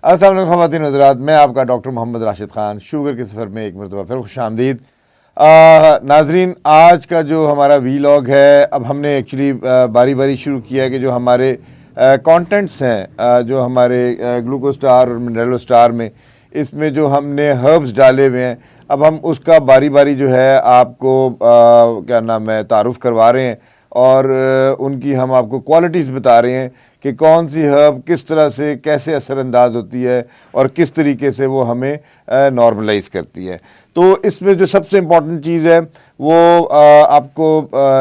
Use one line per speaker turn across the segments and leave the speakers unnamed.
अस्सलाम वालेकुम ख़वातीन हज़रात, मैं आपका डॉक्टर मोहम्मद राशिद ख़ान शुगर के सफ़र में एक मरतबा फिर खुशामदीद। नाजरीन, आज का जो हमारा वीलॉग है, अब हमने एक्चुअली बारी बारी शुरू किया है कि जो हमारे कंटेंट्स हैं, जो हमारे ग्लूको स्टार और मिनरलो स्टार में, इसमें जो हमने हर्ब्स डाले हुए हैं, अब हम उसका बारी बारी जो है आपको क्या नाम है तारुफ़ करवा रहे हैं और उनकी हम आपको क्वालिटीज़ बता रहे हैं कि कौन सी हर्ब किस तरह से कैसे असरअंदाज होती है और किस तरीके से वो हमें नॉर्मलाइज करती है। तो इसमें जो सबसे इम्पॉर्टेंट चीज़ है वो आपको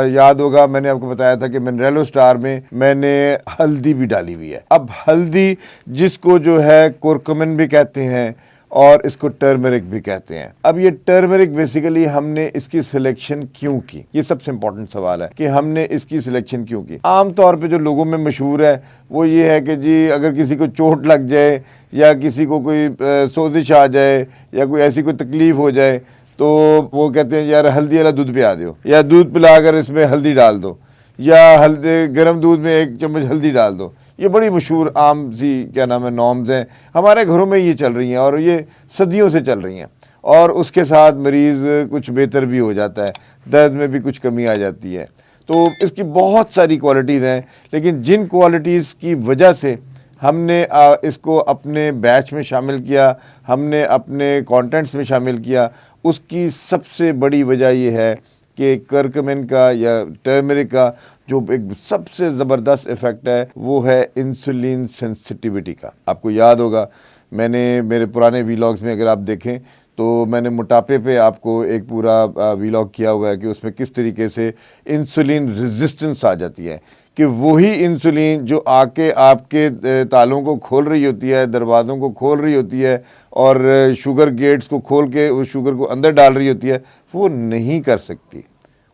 याद होगा, मैंने आपको बताया था कि मिनरलो स्टार में मैंने हल्दी भी डाली हुई है। अब हल्दी, जिसको जो है कुरकुमिन भी कहते हैं और इसको टर्मरिक भी कहते हैं। अब ये टर्मरिक बेसिकली हमने इसकी सिलेक्शन क्यों की, ये सबसे इंपॉर्टेंट सवाल है कि हमने इसकी सिलेक्शन क्यों की। आम तौर पे जो लोगों में मशहूर है वो ये है कि जी अगर किसी को चोट लग जाए या किसी को कोई सोजिश आ जाए या कोई ऐसी कोई तकलीफ हो जाए तो वो कहते हैं यार हल्दी वाला दूध पिला दो, या दूध पिलाकर इसमें हल्दी डाल दो, या हल्दी गर्म दूध में 1 चम्मच हल्दी डाल दो। ये बड़ी मशहूर आम सी क्या नाम है नॉर्म्स हैं, हमारे घरों में ये चल रही हैं और ये सदियों से चल रही हैं। और उसके साथ मरीज़ कुछ बेहतर भी हो जाता है, दर्द में भी कुछ कमी आ जाती है। तो इसकी बहुत सारी क्वालिटीज़ हैं, लेकिन जिन क्वालिटीज़ की वजह से हमने इसको अपने बैच में शामिल किया, हमने अपने कंटेंट्स में शामिल किया, उसकी सबसे बड़ी वजह ये है कि करकमिन का या टर्मरिक का जो एक सबसे ज़बरदस्त इफ़ेक्ट है वो है इंसुलिन सेंसिटिविटी का। आपको याद होगा, मैंने मेरे पुराने वीलॉग्स में अगर आप देखें तो मैंने मोटापे पे आपको एक पूरा वीलॉग किया हुआ है कि उसमें किस तरीके से इंसुलिन रेजिस्टेंस आ जाती है, कि वही इंसुलिन जो आके आपके तालों को खोल रही होती है, दरवाज़ों को खोल रही होती है और शुगर गेट्स को खोल के उस शुगर को अंदर डाल रही होती है, वो नहीं कर सकती।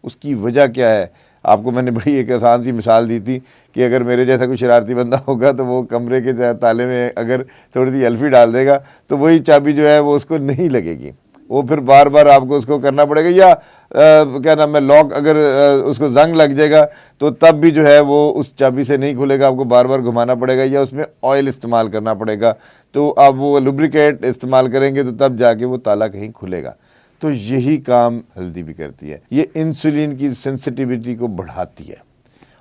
उसकी वजह क्या है? आपको मैंने बड़ी एक आसान सी मिसाल दी थी कि अगर मेरे जैसा कोई शरारती बंदा होगा तो वो कमरे के ताले में अगर थोड़ी सी एल्फी डाल देगा तो वही चाबी जो है वो उसको नहीं लगेगी, वो फिर बार बार आपको उसको करना पड़ेगा। या क्या नाम है लॉक अगर उसको जंग लग जाएगा तो तब भी जो है वो उस चाबी से नहीं खुलेगा, आपको बार बार घुमाना पड़ेगा या उसमें ऑयल इस्तेमाल करना पड़ेगा। तो आप वो लुब्रिकेट इस्तेमाल करेंगे तो तब जाके वो ताला कहीं खुलेगा। तो यही काम हल्दी भी करती है, ये इंसुलिन की सेंसिटिविटी को बढ़ाती है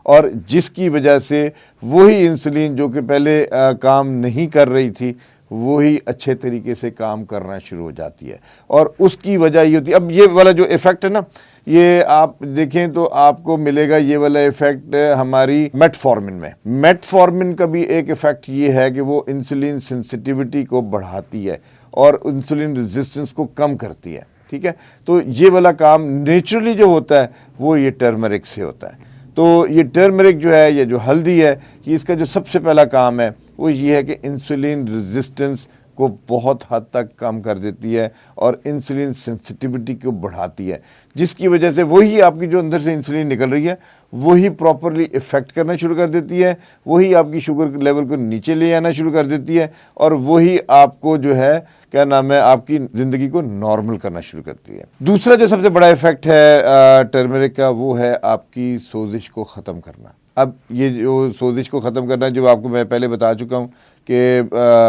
और जिसकी वजह से वही इंसुलिन जो कि पहले काम नहीं कर रही थी वही अच्छे तरीके से काम करना शुरू हो जाती है। और उसकी वजह ये होती है, अब ये वाला जो इफ़ेक्ट है ना, ये आप देखें तो आपको मिलेगा ये वाला इफ़ेक्ट हमारी मेटफॉर्मिन में। मेटफॉर्मिन का भी एक इफ़ेक्ट ये है कि वो इंसुलिन सेंसिटिविटी को बढ़ाती है और इंसुलिन रेजिस्टेंस को कम करती है। ठीक है, तो ये वाला काम नेचुरली जो होता है वो ये टर्मरिक से होता है। तो ये टर्मरिक जो है, ये जो हल्दी है, ये इसका जो सबसे पहला काम है वो ये है कि इंसुलिन रेजिस्टेंस को बहुत हद तक कम कर देती है और इंसुलिन सेंसिटिविटी को बढ़ाती है, जिसकी वजह से वही आपकी जो अंदर से इंसुलिन निकल रही है वही प्रॉपरली इफ़ेक्ट करना शुरू कर देती है, वही आपकी शुगर लेवल को नीचे ले आना शुरू कर देती है और वही आपको जो है क्या नाम है आपकी ज़िंदगी को नॉर्मल करना शुरू करती है। दूसरा जो सबसे बड़ा इफ़ेक्ट है टर्मरिक का वो है आपकी सोजिश को ख़त्म करना। अब ये जो सोजिश को ख़त्म करना, जो आपको मैं पहले बता चुका हूँ कि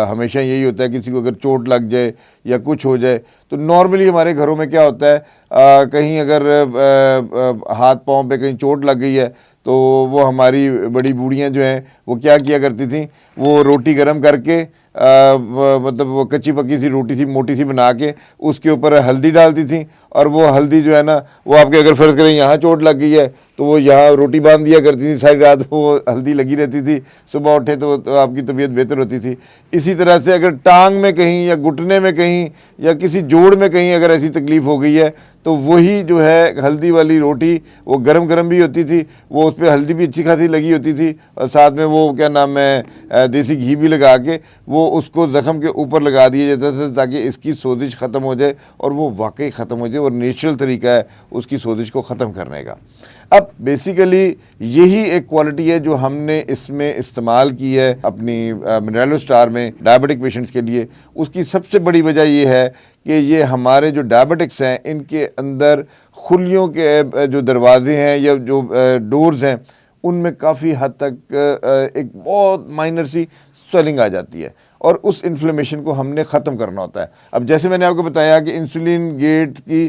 हमेशा यही होता है, किसी को अगर चोट लग जाए या कुछ हो जाए तो नॉर्मली हमारे घरों में क्या होता है, कहीं अगर हाथ पाँव पे कहीं चोट लग गई है तो वो हमारी बड़ी बूढ़ियाँ जो हैं वो क्या किया करती थी, वो रोटी गर्म करके मतलब वो कच्ची पक्की सी रोटी सी मोटी सी बना के उसके ऊपर हल्दी डालती थी और वो हल्दी जो है ना वो आपके अगर फ़र्ज़ करें यहाँ चोट लग गई है तो वो यहाँ रोटी बांध दिया करती थी, सारी रात वो हल्दी लगी रहती थी, सुबह उठे तो आपकी तबीयत बेहतर होती थी। इसी तरह से अगर टांग में कहीं या घुटने में कहीं या किसी जोड़ में कहीं अगर ऐसी तकलीफ़ हो गई है तो वही जो है हल्दी वाली रोटी वो गरम गरम भी होती थी, वो उस पर हल्दी भी अच्छी खासी लगी होती थी और साथ में वो क्या नाम है देसी घी भी लगा के वो उसको ज़ख़म के ऊपर लगा दिया जाता था ताकि इसकी सोजिश ख़त्म हो जाए और वो वाकई ख़त्म हो जाए और नेचुरल तरीका है उसकी सोजिश को ख़त्म करने का। अब बेसिकली यही एक क्वालिटी है जो हमने इसमें इस्तेमाल की है अपनी मिनरलो स्टार में डायबिटिक पेशेंट्स के लिए। उसकी सबसे बड़ी वजह ये है कि ये हमारे जो डायबिटिक्स हैं इनके अंदर खुलियों के जो दरवाजे हैं या जो डोर्स हैं उनमें काफ़ी हद तक एक बहुत माइनर सी स्वेलिंग आ जाती है और उस इन्फ्लेमेशन को हमने ख़त्म करना होता है। अब जैसे मैंने आपको बताया कि इंसुलिन गेट की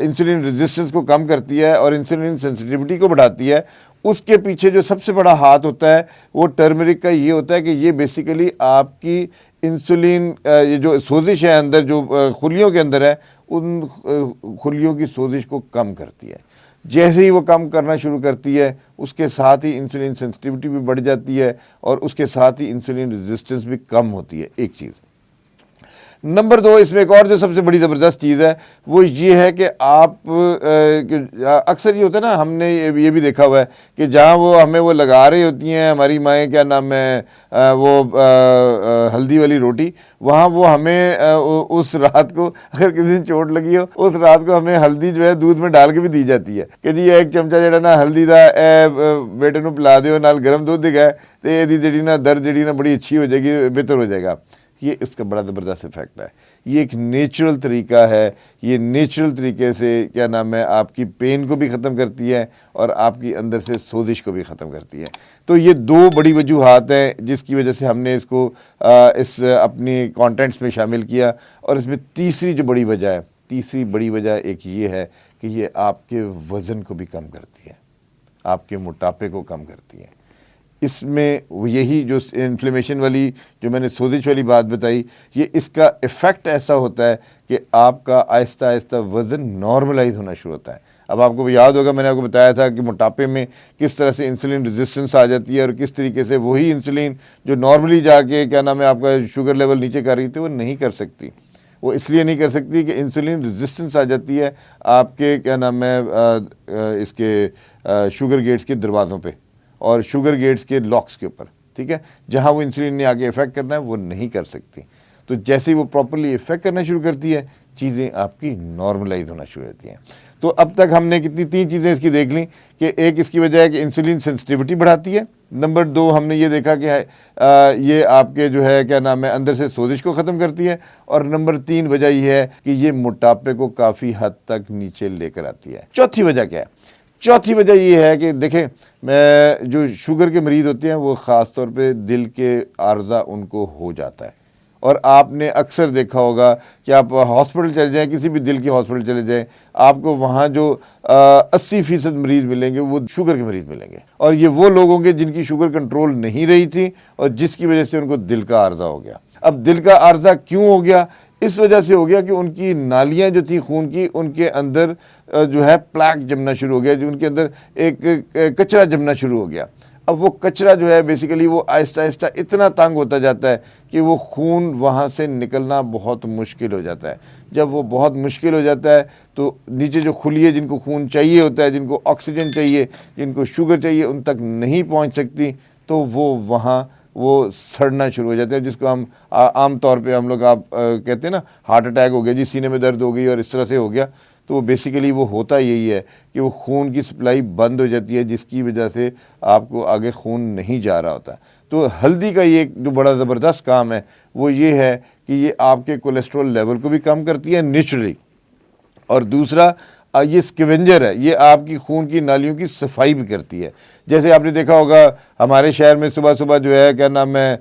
इंसुलिन रेजिस्टेंस को कम करती है और इंसुलिन सेंसिटिविटी को बढ़ाती है, उसके पीछे जो सबसे बड़ा हाथ होता है वो टर्मरिक का ये होता है कि ये बेसिकली आपकी इंसुलिन ये जो सोजिश है अंदर जो खुलियों के अंदर है, उन खुलियों की सोजिश को कम करती है। जैसे ही वो कम करना शुरू करती है उसके साथ ही इंसुलिन सेंसिटिविटी भी बढ़ जाती है और उसके साथ ही इंसुलिन रेजिस्टेंस भी कम होती है। एक चीज़। नंबर 2, इसमें एक और जो सबसे बड़ी ज़बरदस्त चीज़ है वो ये है कि आप अक्सर ये होता है ना, हमने ये भी देखा हुआ है कि जहाँ वो हमें वो लगा रही होती हैं हमारी माएँ, क्या नाम है वो हल्दी वाली रोटी, वहाँ वो हमें उस रात को अगर किसी दिन चोट लगी हो उस रात को हमें हल्दी जो है दूध में डाल के भी दी जाती है कि जी एक चमचा जड़ा ना हल्दी का बेटे को पिला दो नाल गर्म दूध दिखाए तो यदी जी ना दर्द जी ना बड़ी अच्छी हो जाएगी, बेहतर हो जाएगा। ये इसका बड़ा ज़बरदस्त इफेक्ट है। ये एक नेचुरल तरीका है, ये नेचुरल तरीके से क्या नाम है आपकी पेन को भी ख़त्म करती है और आपकी अंदर से सोजिश को भी ख़त्म करती है। तो ये 2 बड़ी वजूहात हैं जिसकी वजह से हमने इसको इस अपनी कंटेंट्स में शामिल किया। और इसमें तीसरी जो बड़ी वजह है, तीसरी बड़ी वजह एक ये है कि ये आपके वज़न को भी कम करती है, आपके मोटापे को कम करती है। इसमें यही जो इन्फ्लेमेशन वाली जो मैंने सोजिश वाली बात बताई, ये इसका इफ़ेक्ट ऐसा होता है कि आपका आहिस्ता आहिस्ता वज़न नॉर्मलाइज होना शुरू होता है। अब आपको याद होगा मैंने आपको बताया था कि मोटापे में किस तरह से इंसुलिन रेजिस्टेंस आ जाती है और किस तरीके से वही इंसुलिन जो नॉर्मली जाके क्या नाम है आपका शुगर लेवल नीचे कर रही थी वो नहीं कर सकती। वो इसलिए नहीं कर सकती कि इंसुलिन रेजिस्टेंस आ जाती है आपके क्या नाम है इसके शुगर गेट्स के दरवाज़ों पे और शुगर गेट्स के लॉक्स के ऊपर, ठीक है, जहाँ वो इंसुलिन ने आगे इफ़ेक्ट करना है वो नहीं कर सकती। तो जैसे ही वो प्रॉपर्ली इफ़ेक्ट करना शुरू करती है चीज़ें आपकी नॉर्मलाइज होना शुरू होती हैं। तो अब तक हमने कितनी 3 चीज़ें इसकी देख ली कि एक इसकी वजह है कि इंसुलिन सेंसिटिविटी बढ़ाती है। नंबर 2 हमने ये देखा कि ये आपके जो है क्या नाम है अंदर से सोजिश को ख़त्म करती है। और नंबर 3 वजह ये है कि ये मोटापे को काफ़ी हद तक नीचे लेकर आती है। चौथी वजह क्या है? चौथी वजह ये है कि देखें, मैं जो शुगर के मरीज़ होते हैं वो ख़ास तौर पे दिल के आर्जा उनको हो जाता है। और आपने अक्सर देखा होगा कि आप हॉस्पिटल चले जाएं, किसी भी दिल के हॉस्पिटल चले जाएं, आपको वहाँ जो 80% मरीज़ मिलेंगे वो शुगर के मरीज़ मिलेंगे। और ये वो लोग होंगे जिनकी शुगर कंट्रोल नहीं रही थी और जिसकी वजह से उनको दिल का आर्जा हो गया। अब दिल का आर्जा क्यों हो गया? इस वजह से हो गया कि उनकी नालियाँ जो थी खून की, उनके अंदर जो है प्लैक जमना शुरू हो गया, जो उनके अंदर एक कचरा जमना शुरू हो गया। अब वो कचरा जो है बेसिकली वो आहिस्ता आहिस्ता इतना तंग होता जाता है कि वो खून वहाँ से निकलना बहुत मुश्किल हो जाता है। जब वो बहुत मुश्किल हो जाता है तो नीचे जो खुलिए जिनको खून चाहिए होता है, जिनको ऑक्सीजन चाहिए, जिनको शुगर चाहिए, उन तक नहीं पहुँच सकती, तो वो वहाँ वो सड़ना शुरू हो जाते हैं, जिसको हम आम तौर पे हम लोग आप कहते हैं ना हार्ट अटैक हो गया जी, सीने में दर्द हो गई और इस तरह से हो गया। तो वो बेसिकली वो होता यही है कि वो खून की सप्लाई बंद हो जाती है, जिसकी वजह से आपको आगे खून नहीं जा रहा होता। तो हल्दी का ये जो बड़ा ज़बरदस्त काम है वो ये है कि ये आपके कोलेस्ट्रॉल लेवल को भी कम करती है नेचुरली। और दूसरा ये स्कैवेंजर है, ये आपकी खून की नालियों की सफाई भी करती है। जैसे आपने देखा होगा हमारे शहर में सुबह सुबह जो है क्या नाम है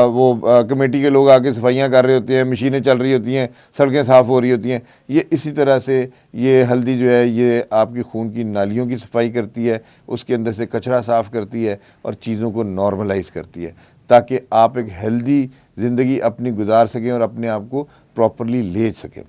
वो कमेटी के लोग आके सफाइयाँ कर रहे होते हैं, मशीनें चल रही होती हैं, सड़कें साफ़ हो रही होती हैं। ये इसी तरह से ये हल्दी जो है ये आपकी खून की नालियों की सफाई करती है, उसके अंदर से कचरा साफ़ करती है और चीज़ों को नॉर्मलाइज करती है, ताकि आप एक हेल्दी ज़िंदगी अपनी गुजार सकें और अपने आप को प्रॉपरली ले सकें।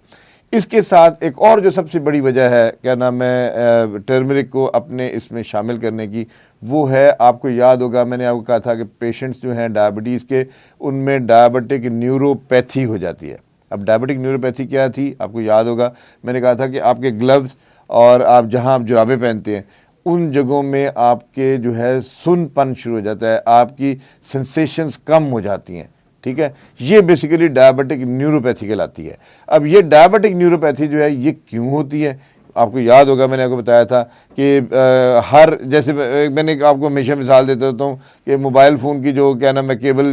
इसके साथ एक और जो सबसे बड़ी वजह है क्या नाम है टर्मरिक को अपने इसमें शामिल करने की, वो है, आपको याद होगा मैंने आपको कहा था कि पेशेंट्स जो हैं डायबिटीज़ के, उनमें डायबिटिक न्यूरोपैथी हो जाती है। अब डायबिटिक न्यूरोपैथी क्या थी आपको याद होगा, मैंने कहा था कि आपके ग्लव्स और आप जहाँ आप जुराबें पहनते हैं उन जगहों में आपके जो है सुनपन शुरू हो जाता है, आपकी सेंसेशंस कम हो जाती हैं, ठीक है। ये बेसिकली डायबिटिक न्यूरोपैथी कहलाती है। अब ये डायबिटिक न्यूरोपैथी जो है ये क्यों होती है? आपको याद होगा मैंने आपको बताया था कि हर जैसे मैंने आपको हमेशा मिसाल देता रहता हूँ कि मोबाइल फ़ोन की जो क्या नाम है केबल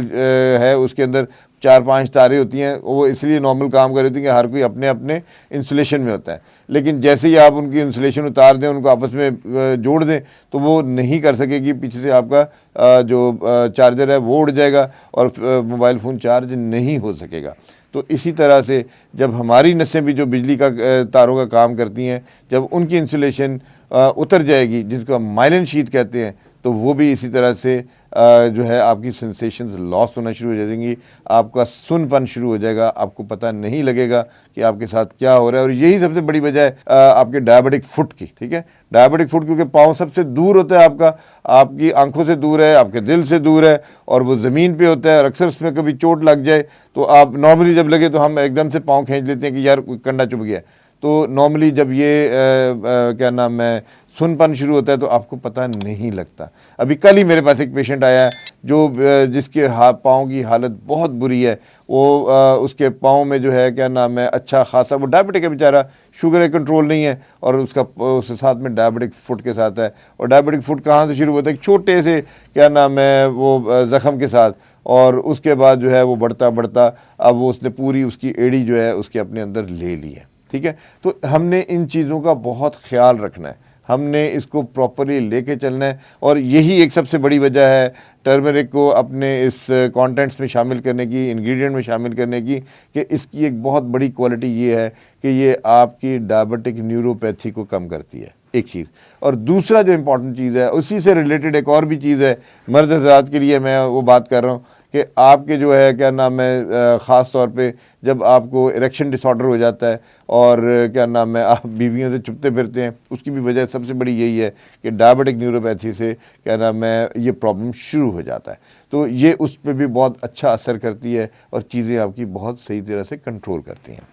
है उसके अंदर 4-5 तारें होती हैं, वो इसलिए नॉर्मल काम कर रही होती हैं कि हर कोई अपने अपने इंसुलेशन में होता है। लेकिन जैसे ही आप उनकी इंसुलेशन उतार दें, उनको आपस में जोड़ दें, तो वो नहीं कर सकेगी। पीछे से आपका जो चार्जर है वो उड़ जाएगा और मोबाइल फ़ोन चार्ज नहीं हो सकेगा। तो इसी तरह से जब हमारी नसें भी जो बिजली का तारों का काम करती हैं, जब उनकी इंसुलेशन उतर जाएगी, जिसको हम माइलिन शीथ कहते हैं, तो वो भी इसी तरह से जो है आपकी सेंसेशंस लॉस होना शुरू हो जाएंगी, आपका सुनपन शुरू हो जाएगा, आपको पता नहीं लगेगा कि आपके साथ क्या हो रहा है। और यही सबसे बड़ी वजह है आपके डायबिटिक फुट की। ठीक है, डायबिटिक फुट क्योंकि पाँव सबसे दूर होता है आपका, आपकी आंखों से दूर है, आपके दिल से दूर है, और वो ज़मीन पे होता है। और अक्सर उसमें कभी चोट लग जाए तो आप नॉर्मली जब लगे तो हम एकदम से पाँव खींच लेते हैं कि यार कोई कंडा चुभ गया। तो नॉर्मली जब ये क्या नाम है सुनपन शुरू होता है तो आपको पता नहीं लगता। अभी कल ही मेरे पास एक पेशेंट आया है जो जिसके पाँव की हालत बहुत बुरी है। वो उसके पाँव में जो है क्या नाम है अच्छा खासा, वो डायबिटिक है बेचारा, शुगर कंट्रोल नहीं है, और उसका उसके साथ में डायबिटिक फुट के साथ है। और डायबिटिक फुट कहाँ से शुरू होता है? एक छोटे से क्या नाम है वो ज़ख़म के साथ, और उसके बाद जो है वो बढ़ता बढ़ता अब वो उसने पूरी उसकी एड़ी जो है उसके अपने अंदर ले ली है। ठीक है, तो हमने इन चीज़ों का बहुत ख्याल रखना है, हमने इसको प्रॉपरली लेके चलना है। और यही एक सबसे बड़ी वजह है टर्मरिक को अपने इस कंटेंट्स में शामिल करने की, इंग्रेडिएंट में शामिल करने की, कि इसकी एक बहुत बड़ी क्वालिटी ये है कि ये आपकी डायबिटिक न्यूरोपैथी को कम करती है, एक चीज़। और दूसरा जो इम्पॉर्टेंट चीज़ है, उसी से रिलेटेड एक और भी चीज़ है, मर्द हज़रात के लिए मैं वो बात कर रहा हूँ कि आपके जो है क्या नाम है ख़ास तौर पे जब आपको इरेक्शन डिसऑर्डर हो जाता है और क्या नाम है आप बीवियों से छुपते फिरते हैं, उसकी भी वजह सबसे बड़ी यही है कि डायबिटिक न्यूरोपैथी से क्या नाम है ये प्रॉब्लम शुरू हो जाता है। तो ये उस पर भी बहुत अच्छा असर करती है और चीज़ें आपकी बहुत सही तरह से कंट्रोल करती हैं।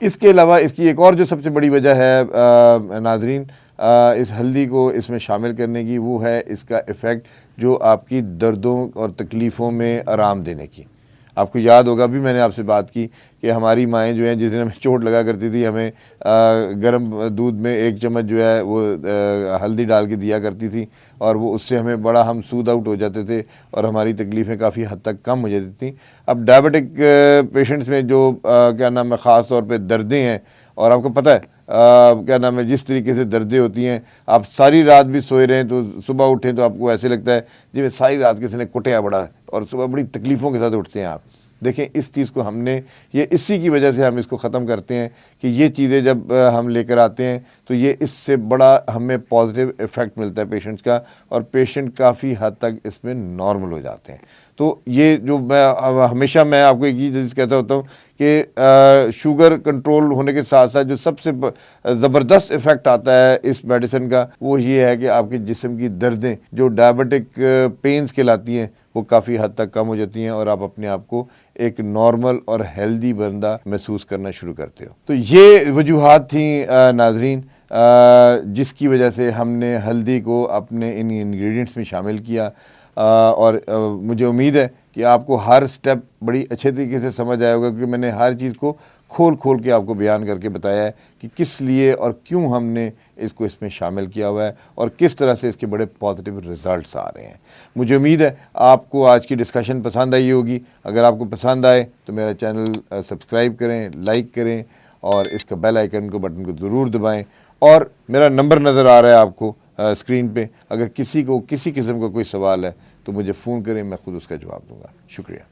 इसके अलावा इसकी एक और जो सबसे बड़ी वजह है नाजरीन इस हल्दी को इसमें शामिल करने की, वो है इसका इफ़ेक्ट जो आपकी दर्दों और तकलीफ़ों में आराम देने की। आपको याद होगा भी मैंने आपसे बात की कि हमारी माएँ जो हैं जिस दिन हमें चोट लगा करती थी, हमें गर्म दूध में 1 चम्मच जो है वो हल्दी डाल के दिया करती थी, और वो उससे हमें बड़ा हम सूद आउट हो जाते थे और हमारी तकलीफ़ें काफ़ी हद तक कम हो जाती थी। अब डायबिटिक पेशेंट्स में जो क्या नाम है ख़ास तौर पे दर्दें हैं, और आपको पता है क्या नाम है जिस तरीके से दर्दें होती हैं, आप सारी रात भी सोए रहें तो सुबह उठें तो आपको ऐसे लगता है जिसमें सारी रात किसी ने कुटिया बड़ा है, और सुबह बड़ी तकलीफ़ों के साथ उठते हैं आप। देखें इस चीज़ को हमने ये इसी की वजह से हम इसको ख़त्म करते हैं कि ये चीज़ें जब हम लेकर आते हैं तो ये इससे बड़ा हमें पॉजिटिव इफ़ेक्ट मिलता है पेशेंट्स का, और पेशेंट काफ़ी हद तक इसमें नॉर्मल हो जाते हैं। तो ये जो हमेशा मैं आपको एक ही चीज़ कहता होता हूँ कि शुगर कंट्रोल होने के साथ साथ जो सबसे ज़बरदस्त इफ़ेक्ट आता है इस मेडिसिन का, वो ये है कि आपके जिस्म की दर्दें जो डायबिटिक पेन्स कहलाती हैं वो काफ़ी हद तक कम हो जाती हैं, और आप अपने आप को एक नॉर्मल और हेल्दी बंदा महसूस करना शुरू करते हो। तो ये वजूहात थी नाजरीन जिसकी वजह से हमने हल्दी को अपने इन इंग्रेडिएंट्स में शामिल किया, और मुझे उम्मीद है कि आपको हर स्टेप बड़ी अच्छे तरीके से समझ आया होगा, क्योंकि मैंने हर चीज़ को खोल खोल के आपको बयान करके बताया है कि किस लिए और क्यों हमने इसको इसमें शामिल किया हुआ है और किस तरह से इसके बड़े पॉजिटिव रिजल्ट्स आ रहे हैं। मुझे उम्मीद है आपको आज की डिस्कशन पसंद आई होगी। अगर आपको पसंद आए तो मेरा चैनल सब्सक्राइब करें, लाइक करें, और इसका बेल आइकन को बटन को ज़रूर दबाएं। और मेरा नंबर नज़र आ रहा है आपको स्क्रीन पे, अगर किसी को किसी किस्म का कोई सवाल है तो मुझे फ़ोन करें, मैं खुद उसका जवाब दूंगा। शुक्रिया।